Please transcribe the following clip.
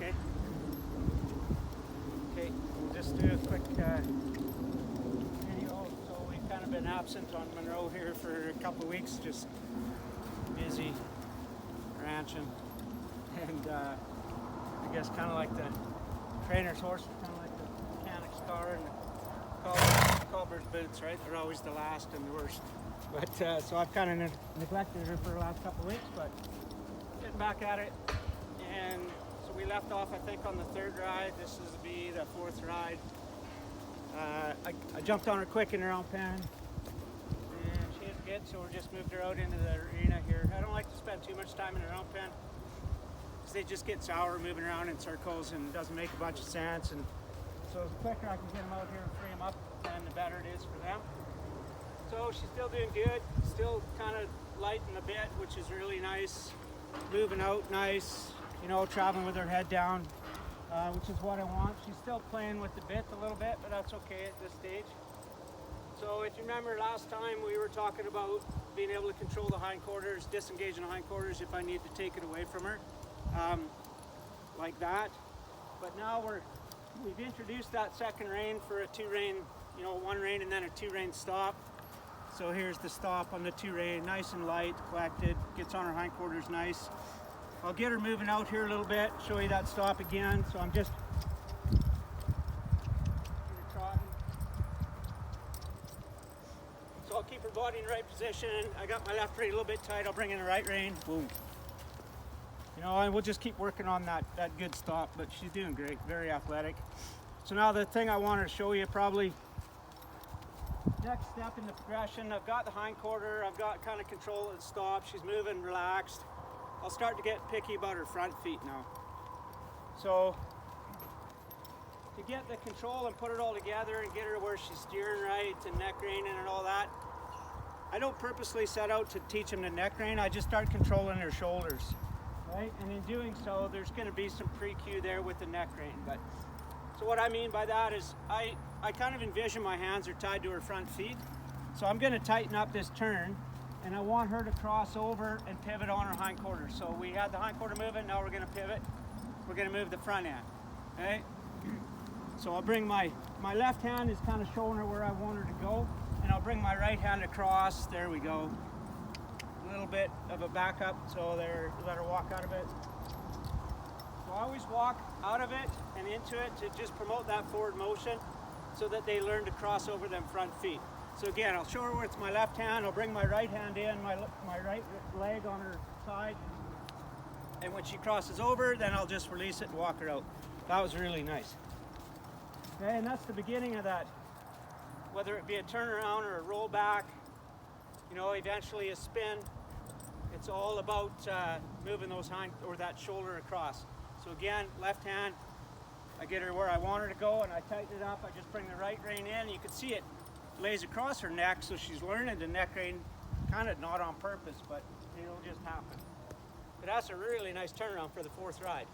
okay? Okay, we'll just do a quick video. So we've kind of been absent on Monroe here for a couple of weeks, just busy ranching, and I guess kind of like the trainer's horse, kind of like the mechanic's car and the cobbler's boots, right? They're always the last and the worst. But so I've kind of neglected her for the last couple of weeks, but getting back at it. And so we left off, I think, on the third ride. This is to be the fourth ride. I jumped on her quick in her own pen, and she is good, so we just moved her out into the arena here. I don't like to spend too much time in her own pen, because they just get sour moving around in circles and it doesn't make a bunch of sense. And so the quicker I can get them out here and free them up, then the better it is for them. So she's still doing good, still kind of lighting a bit, which is really nice. Moving out nice, you know, traveling with her head down, which is what I want. She's still playing with the bit a little bit, but that's okay at this stage. So if you remember last time, we were talking about being able to control the hindquarters, disengaging the hindquarters if I need to take it away from her, like that. But now we've introduced that second rein for a two rein, you know, one rein and then a two rein stop. So here's the stop on the two rein, nice and light, collected, gets on her hindquarters nice. I'll get her moving out here a little bit, show you that stop again. So I'm just trotting. So I'll keep her body in the right position. I got my left rein a little bit tight, I'll bring in the right rein, boom. You know, and we'll just keep working on that good stop, but she's doing great, very athletic. So now the thing I wanted to show you, probably next step in the progression, I've got the hindquarter, I've got kind of control of the stop, she's moving relaxed. I'll start to get picky about her front feet now. So to get the control and put it all together and get her where she's steering right and neck reining and all that, I don't purposely set out to teach them the neck rein, I just start controlling her shoulders. Right? And in doing so, there's going to be some pre-cue there with the neck rein. But so what I mean by that is I kind of envision my hands are tied to her front feet. So I'm going to tighten up this turn, and I want her to cross over and pivot on her hindquarters. So we had the hindquarter moving, now we're going to pivot. We're going to move the front end. Okay? So I'll bring my left hand is kind of showing her where I want her to go, and I'll bring my right hand across. There we go. A little bit of a backup, so let her walk out of it. So I always walk out of it and into it to just promote that forward motion so that they learn to cross over them front feet. So again, I'll show her with my left hand, I'll bring my right hand in, my right leg on her side, and when she crosses over, then I'll just release it and walk her out. That was really nice. Okay, and that's the beginning of that. Whether it be a turnaround or a roll back, you know, eventually a spin, it's all about moving those that shoulder across. So again, left hand, I get her where I want her to go and I tighten it up. I just bring the right rein in. You can see it lays across her neck, so she's learning the neck rein, kind of not on purpose, but it'll just happen. But that's a really nice turnaround for the fourth ride.